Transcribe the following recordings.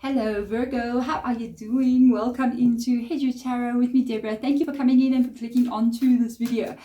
Hello Virgo, how are you doing? Welcome into Hedge Tarot with me, Deborah. Thank you for coming in and for clicking onto this video.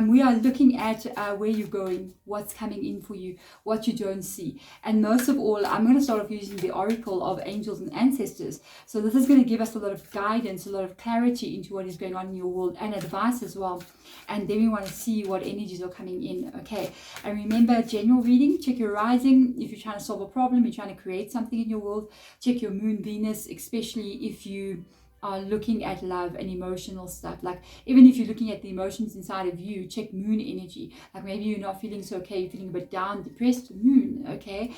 We are looking at where you're going, what's coming in for you, what you don't see. And most of all, I'm going to start off using the Oracle of Angels and Ancestors. So this is going to give us a lot of guidance, a lot of clarity into what is going on in your world and advice as well. And then we want to see what energies are coming in, okay? And remember, general reading, check your rising. If you're trying to solve a problem, you're trying to create something in your world, check your moon, Venus, especially if you are looking at love and emotional stuff. Like even if you're looking at the emotions inside of you, check moon energy. Like maybe you're not feeling so okay, you're feeling a bit down, depressed, moon, okay?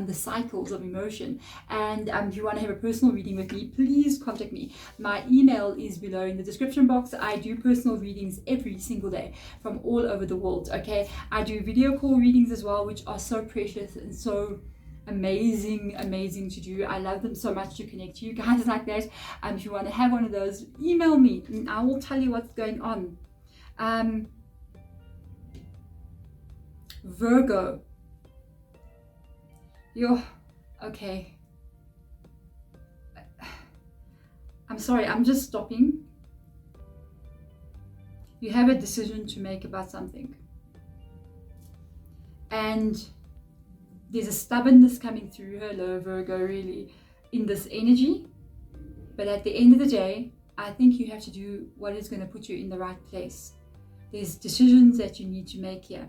The cycles of emotion. And if you want to have a personal reading with me, please contact me. My email is below in the description box. I do personal readings every single day from all over the world, okay? I do video call readings as well, which are so precious and so amazing to do. I love them so much to connect to you guys like that. If you want to have one of those, email me and I will tell you what's going on. Virgo, okay. I'm sorry, I'm just stopping. You have a decision to make about something, and there's a stubbornness coming through. Hello Virgo, really, in this energy. But at the end of the day, I think you have to do what is going to put you in the right place. There's decisions that you need to make here.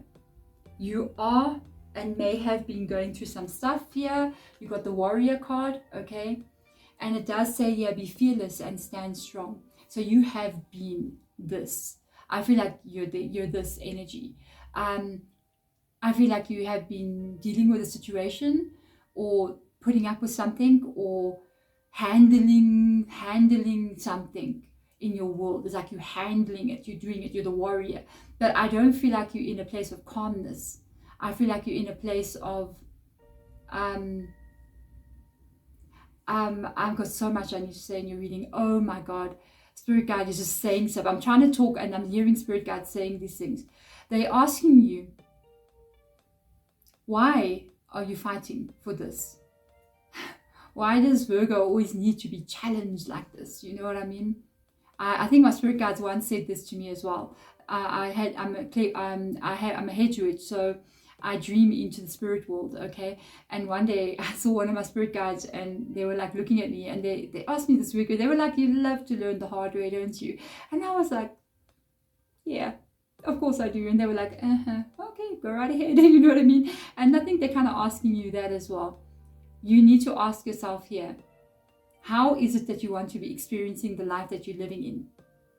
You are and may have been going through some stuff here. You got the warrior card, okay? And it does say here, be fearless and stand strong. So you have been this. I feel like you're this energy. I feel like you have been dealing with a situation or putting up with something or handling something in your world. It's like you're handling it, you're doing it, you're the warrior. But I don't feel like you're in a place of calmness. I feel like you're in a place of I've got so much I need to say in your reading. Oh my God, Spirit Guide is just saying stuff. I'm trying to talk and I'm hearing Spirit Guide saying these things. They're asking you, why are you fighting for this? Why does Virgo always need to be challenged like this? You know what I mean? I think my spirit guides once said this to me as well. I'm a head witch, so I dream into the spirit world, okay? And one day I saw one of my spirit guides and they were like looking at me and they asked me this week, they were like, you love to learn the hard way, don't you? And I was like, yeah, of course I do. And they were like, okay, go right ahead. You know what I mean? And I think they're kind of asking you that as well. You need to ask yourself here, how is it that you want to be experiencing the life that you're living in?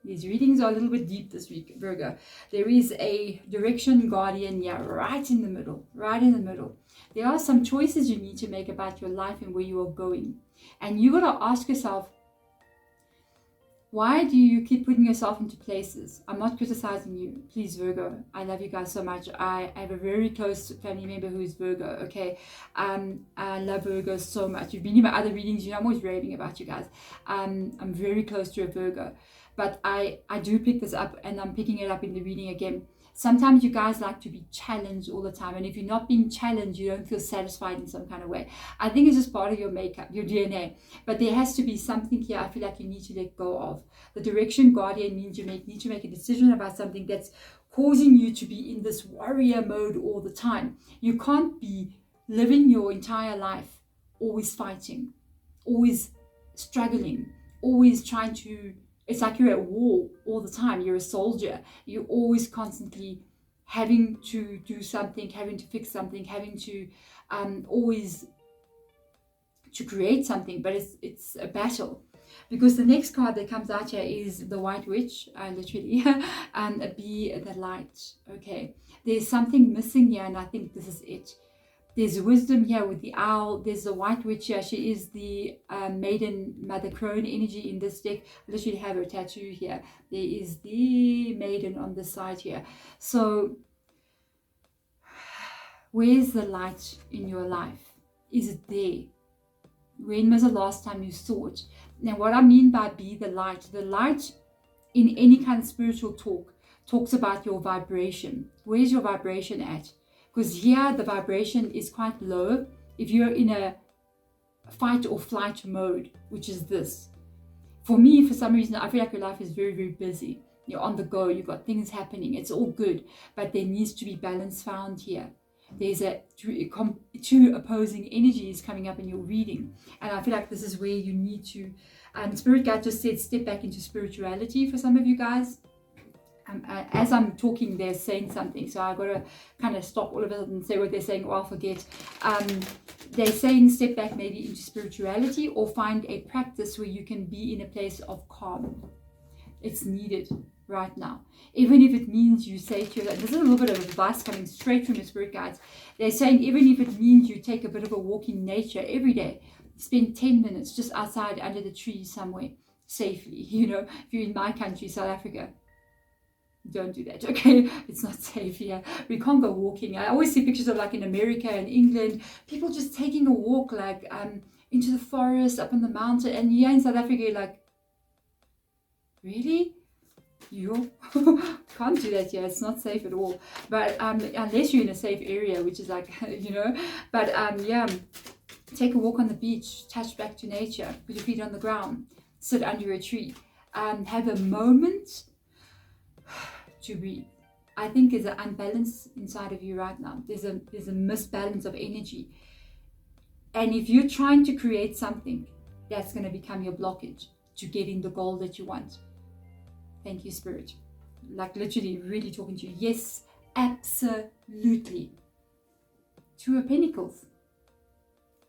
These readings are a little bit deep this week, Virgo. There is a direction guardian here, right in the middle. There are some choices you need to make about your life and where you are going. And you got to ask yourself, why do you keep putting yourself into places? I'm not criticizing you. Please, Virgo. I love you guys so much. I have a very close family member who is Virgo, okay? I love Virgo so much. You've been in my other readings. You know, I'm always raving about you guys. I'm very close to a Virgo. But I do pick this up and I'm picking it up in the reading again. Sometimes you guys like to be challenged all the time. And if you're not being challenged, you don't feel satisfied in some kind of way. I think it's just part of your makeup, your DNA. But there has to be something here I feel like you need to let go of. The direction guardian means you need to make a decision about something that's causing you to be in this warrior mode all the time. You can't be living your entire life always fighting, always struggling, always trying to... It's like you're at war all the time. You're a soldier. You're always constantly having to do something, having to fix something, having to always to create something. But it's a battle. Because the next card that comes out here is the White Witch, literally, be the light. Okay, there's something missing here, and I think this is it. There's wisdom here with the owl. There's the White Witch here. She is the maiden mother crone energy in this deck. I literally have her tattoo here. There is the maiden on the side here. So where's the light in your life? Is it there? When was the last time you saw it? Now, what I mean by be the light in any kind of spiritual talk talks about your vibration. Where's your vibration at? Because here the vibration is quite low. If you're in a fight or flight mode, which is this. For me, for some reason, I feel like your life is very, very busy. You're on the go, you've got things happening, it's all good, but there needs to be balance found here. There's two opposing energies coming up in your reading, and I feel like this is where you need to, Spirit Guide just said step back into spirituality for some of you guys. As I'm talking, they're saying something, so I've got to kind of stop all of it and say what they're saying, or I'll forget. They're saying step back maybe into spirituality, or find a practice where you can be in a place of calm. It's needed right now. Even if it means you say to yourself, this is a little bit of advice coming straight from your spirit guides. They're saying even if it means you take a bit of a walk in nature every day, spend 10 minutes just outside under the trees somewhere safely. You know, if you're in my country, South Africa, don't do that, okay? It's not safe here. We can't go walking. I always see pictures of, like, in America and England, people just taking a walk, like, into the forest, up in the mountain. And here in South Africa, you're like, really? You can't do that here. It's not safe at all. But unless you're in a safe area, which is like, you know. But yeah, take a walk on the beach, touch back to nature, put your feet on the ground, sit under a tree, have a moment to breathe. I think there's an unbalance inside of you right now. There's a misbalance of energy. And if you're trying to create something, that's going to become your blockage to getting the goal that you want. Thank you, Spirit. Like, literally really talking to you. Yes, absolutely. Two of Pentacles.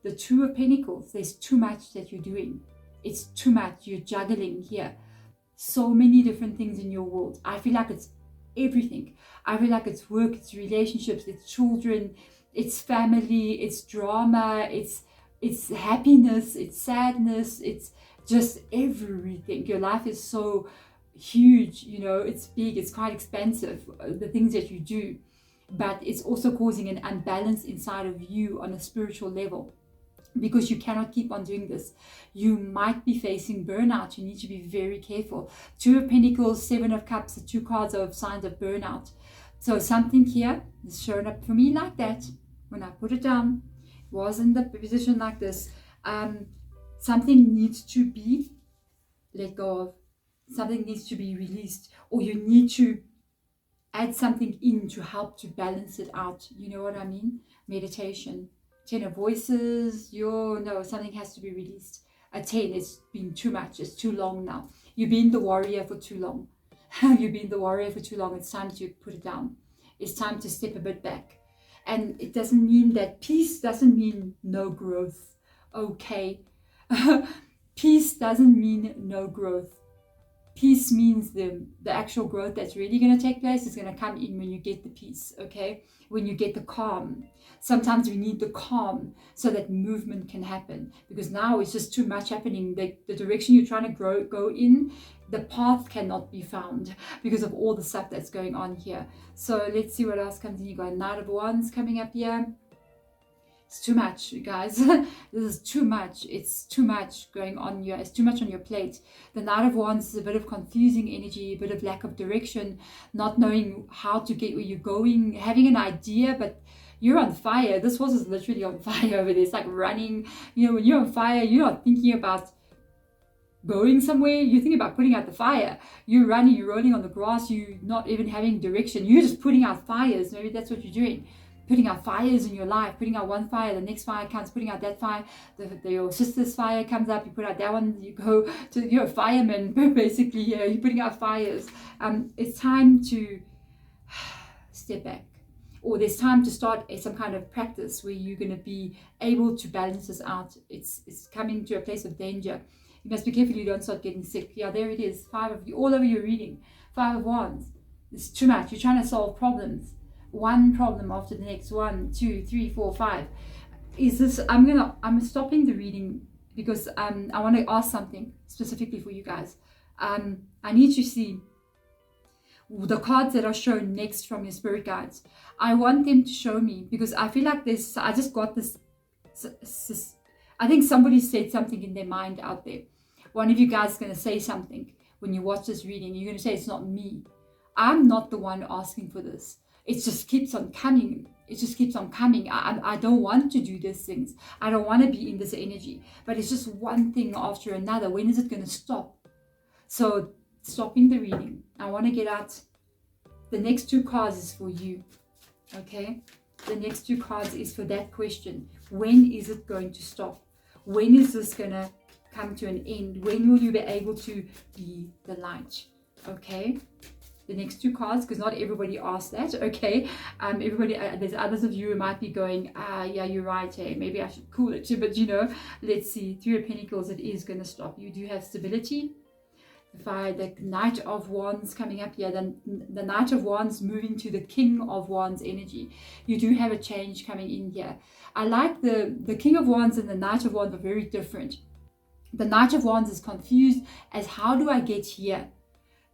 The Two of Pentacles. There's too much that you're doing. It's too much. You're juggling here. So many different things in your world. I feel like it's everything. I feel like it's work, it's relationships, it's children, it's family, it's drama, it's happiness, it's sadness, it's just everything. Your life is so huge, you know, it's big, it's quite expensive, the things that you do, but it's also causing an unbalance inside of you on a spiritual level, because you cannot keep on doing this. You might be facing burnout. You need to be very careful. Two of Pentacles, Seven of Cups, the two cards of signs of burnout. So something here is showing up for me like that. When I put it down, it was in the position like this. Something needs to be let go of. Something needs to be released, or you need to add something in to help to balance it out. You know what I mean? Meditation. 10 of Voices. No, something has to be released. A 10, it's been too much. It's too long now. You've been the warrior for too long. You've been the warrior for too long. It's time to put it down. It's time to step a bit back. And it doesn't mean that peace doesn't mean no growth. Okay. Peace doesn't mean no growth. Peace means the actual growth that's really going to take place is going to come in when you get the peace, okay? When you get the calm. Sometimes we need the calm so that movement can happen, because now it's just too much happening. The direction you're trying to go in, the path cannot be found because of all the stuff that's going on here. So let's see what else comes in. You got Knight of Wands coming up here. It's too much, you guys. This is too much. It's too much going on here. It's too much on your plate. The Knight of Wands is a bit of confusing energy, a bit of lack of direction, not knowing how to get where you're going, having an idea, but you're on fire. This horse is literally on fire over there. It's like running. You know, when you're on fire, you're not thinking about going somewhere. You're thinking about putting out the fire. You're running, you're rolling on the grass. You're not even having direction. You're just putting out fires. Maybe that's what you're doing. Putting out fires in your life, putting out one fire, the next fire comes, putting out that fire, your sister's fire comes up, you put out that one, you go to, you're a fireman, basically, yeah, you're putting out fires. It's time to step back, or there's time to start some kind of practice where you're going to be able to balance this out. It's coming to a place of danger. You must be careful you don't start getting sick. Yeah, there it is, 5 of you, all over your reading, 5 of Wands. It's too much. You're trying to solve problems. One problem after the next. 1, 2, 3, 4, 5. Is this? I'm stopping the reading because I want to ask something specifically for you guys. I need to see the cards that are shown next from your spirit guides. I want them to show me, because I feel like this. I just got this. I think somebody said something in their mind out there. One of you guys is going to say something when you watch this reading. You're going to say, it's not me. I'm not the one asking for this. it just keeps on coming. It just keeps on coming. I don't want to do these things. I don't want to be in this energy. But it's just one thing after another. When is it going to stop? So stopping the reading. I want to get out. The next 2 cards is for you. Okay? The next 2 cards is for that question. When is it going to stop? When is this going to come to an end? When will you be able to be the light? Okay? The next 2 cards, because not everybody asked that, okay? Everybody, there's others of you who might be going, yeah, you're right, hey, maybe I should cool it too, but let's see. 3 of Pentacles, it is going to stop. You do have stability. The Knight of Wands coming up here, then the Knight of Wands moving to the King of Wands energy. You do have a change coming in here. I like the King of Wands and the Knight of Wands are very different. The Knight of Wands is confused as how do I get here?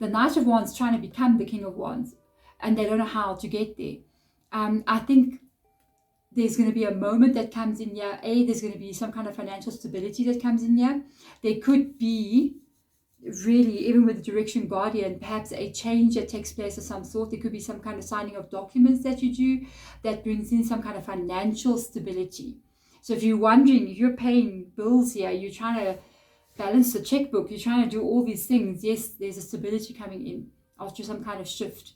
The Knight of Wands trying to become the King of Wands, and they don't know how to get there. I think there's going to be a moment that comes in here. There's going to be some kind of financial stability that comes in here. There could be, really, even with the Direction Guardian, perhaps a change that takes place of some sort. There could be some kind of signing of documents that you do that brings in some kind of financial stability. So if you're wondering, if you're paying bills here, you're trying to balance the checkbook, you're trying to do all these things, yes, there's a stability coming in after some kind of shift.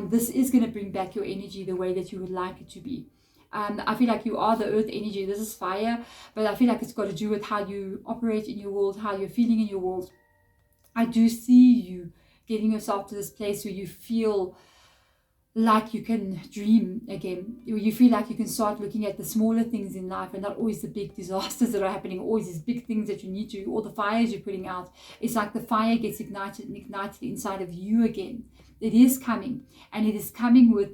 This is going to bring back your energy the way that you would like it to be. I feel like you are the earth energy. This is fire, but I feel like it's got to do with how you operate in your world, how you're feeling in your world. I do see you getting yourself to this place where you feel like you can dream again. You feel like you can start looking at the smaller things in life and not always the big disasters that are happening, always these big things that you need to, all the fires you're putting out. It's like the fire gets ignited inside of you again. It is coming, and it is coming with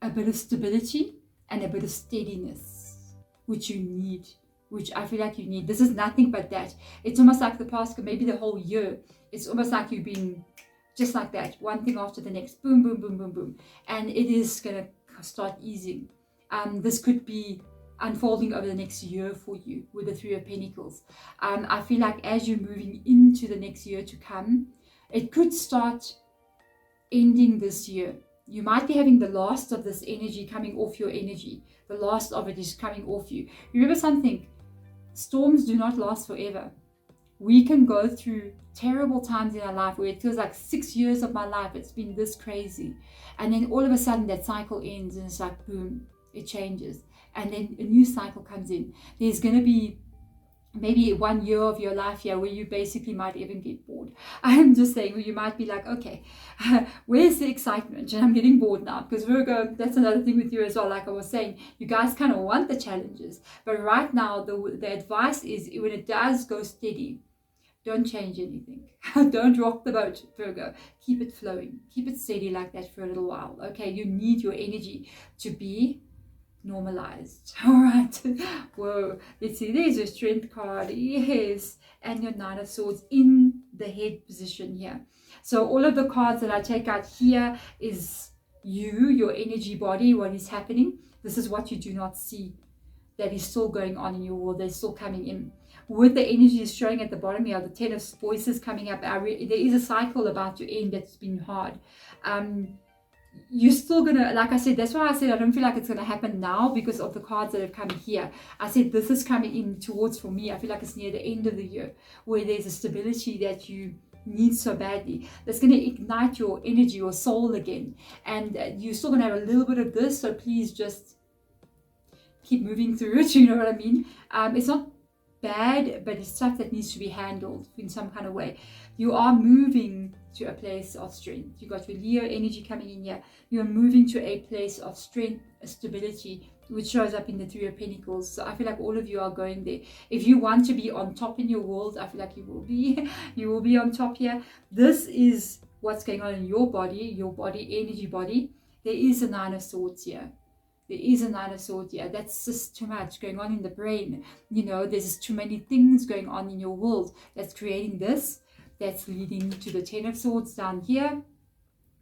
a bit of stability and a bit of steadiness, which you need, which I feel like you need. This is nothing but that. It's almost like the past, maybe the whole year. It's almost like you've been just like that, one thing after the next, boom, boom, boom, boom, boom. And it is going to start easing. This could be unfolding over the next year for you with the 3 of Pentacles. I feel like as you're moving into the next year to come, it could start ending this year. You might be having the last of this energy coming off your energy. The last of it is coming off you. Remember something, storms do not last forever. We can go through terrible times in our life where it feels like 6 years of my life, it's been this crazy. And then all of a sudden that cycle ends and it's like, boom, it changes. And then a new cycle comes in. There's going to be maybe 1 year of your life here where you basically might even get bored. I'm just saying, where you might be like, okay, where's the excitement? And I'm getting bored now, because Virgo, that's another thing with you as well. Like I was saying, you guys kind of want the challenges. But right now, the advice is when it does go steady, don't change anything. Don't rock the boat, Virgo. Keep it flowing. Keep it steady like that for a little while. Okay, you need your energy to be normalized. All right. Whoa. Let's see. There's your Strength card. Yes. And your 9 of Swords in the head position here. So all of the cards that I take out here is you, your energy body, what is happening. This is what you do not see. That is still going on in your world. They're still coming in. With the energy is showing at the bottom here, the 10 of voices coming up. There is a cycle about to end that's been hard. You're still gonna, like I said, that's why I said I don't feel like it's gonna happen now because of the cards that have come here. I said this is coming in towards, for me, I feel like it's near the end of the year where there's a stability that you need so badly. That's going to ignite your energy, your soul again. And you're still going to have a little bit of this, so please just keep moving through it, you know what I mean? It's not bad, but it's stuff that needs to be handled in some kind of way. You are moving to a place of strength. You got your Leo energy coming in here. You're moving to a place of strength, stability, which shows up in the 3 of Pentacles. So I feel like all of you are going there. If you want to be on top in your world, I feel like you will be. You will be on top here. This is what's going on in your body, energy body. There is a 9 of Swords here. There is a 9 of Swords here. That's just too much going on in the brain. You know, there's just too many things going on in your world that's creating this. That's leading to the 10 of Swords down here.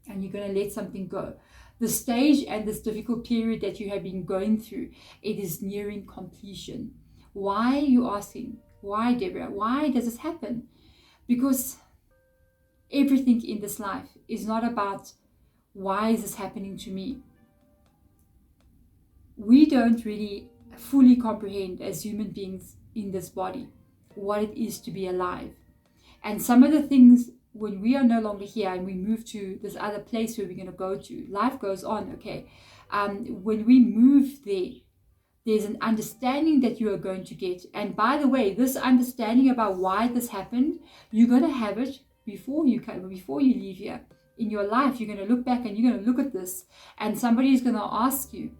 And you're going to let something go. The stage and this difficult period that you have been going through, it is nearing completion. Why, you asking? Why, Deborah? Why does this happen? Because everything in this life is not about why is this happening to me? we don't really fully comprehend as human beings in this body what it is to be alive. And some of the things, when we are no longer here and we move to this other place where we're going to go to, life goes on, okay? When we move there, there's an understanding that you are going to get. And by the way, this understanding about why this happened, you're going to have it before you leave here. In your life, you're going to look back and you're going to look at this, and somebody is going to ask you,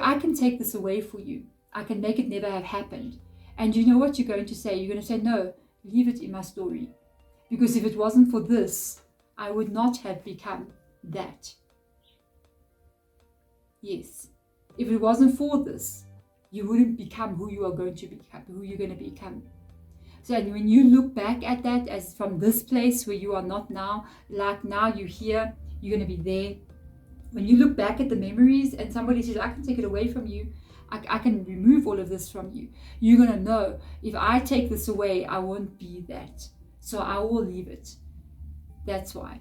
I can take this away for you. I can make it never have happened. And you know what you're going to say? You're going to say, no, leave it in my story. Because if it wasn't for this, I would not have become that. Yes. If it wasn't for this, you wouldn't become who you are going to become, who you're going to become. So when you look back at that as from this place where you are not now, like now you're here, you're going to be there. When you look back at the memories and somebody says, I can take it away from you, I can remove all of this from you, you're going to know, if I take this away, I won't be that. So I will leave it. That's why.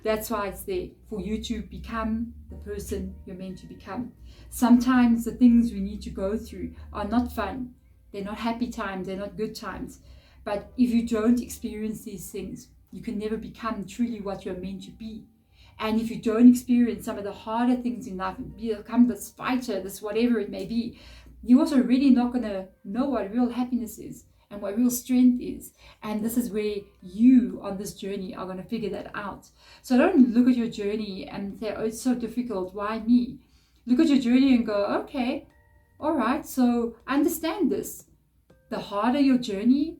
That's why it's there, for you to become the person you're meant to become. Sometimes the things we need to go through are not fun. They're not happy times. They're not good times. But if you don't experience these things, you can never become truly what you're meant to be. And if you don't experience some of the harder things in life and become this fighter, this whatever it may be, you're also really not going to know what real happiness is and what real strength is. And this is where you on this journey are going to figure that out. So don't look at your journey and say, oh, it's so difficult, why me? Look at your journey and go, okay, all right, so understand this. The harder your journey,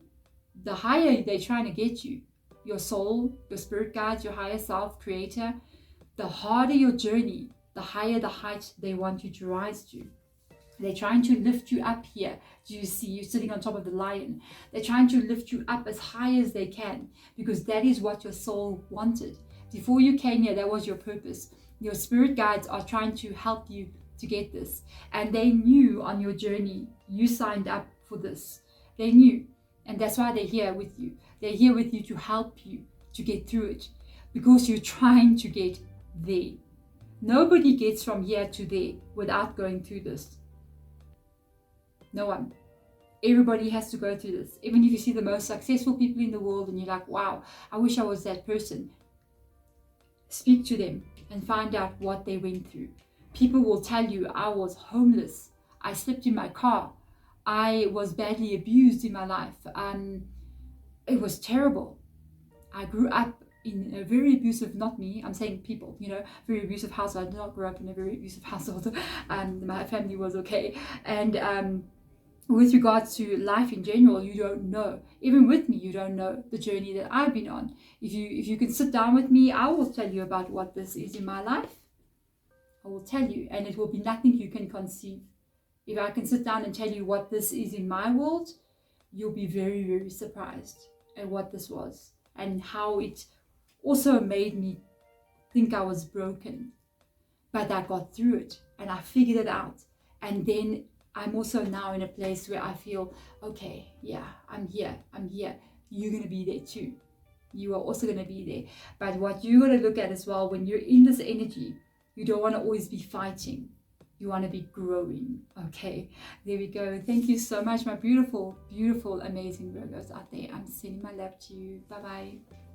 the higher they're trying to get you. Your soul, your spirit guides, your higher self, creator, the harder your journey, the higher the height they want you to rise to. They're trying to lift you up here. Do you see you sitting on top of the lion? They're trying to lift you up as high as they can, because that is what your soul wanted. Before you came here, that was your purpose. Your spirit guides are trying to help you to get this. And they knew on your journey, you signed up for this. They knew. And that's why they're here with you. They're here with you to help you to get through it, because you're trying to get there. Nobody gets from here to there without going through this. No one. Everybody has to go through this. Even if you see the most successful people in the world and you're like, wow, I wish I was that person. Speak to them and find out what they went through. People will tell you, I was homeless. I slept in my car. I was badly abused in my life. It was terrible. I grew up in a very abusive, not me, I'm saying people, very abusive household. I did not grow up in a very abusive household. My family was okay. And with regards to life in general, you don't know. Even with me, you don't know the journey that I've been on. If you can sit down with me, I will tell you about what this is in my life. I will tell you, and it will be nothing you can conceive. If I can sit down and tell you what this is in my world, you'll be very, very surprised at what this was and how it also made me think I was broken. But I got through it and I figured it out. And then I'm also now in a place where I feel, okay, yeah, I'm here. You're going to be there too. You are also going to be there. But what you're going to look at as well, when you're in this energy, you don't want to always be fighting. You want to be growing. Okay, there we go. Thank you so much, my beautiful, beautiful, amazing Virgos out there. I'm sending my love to you. Bye-bye.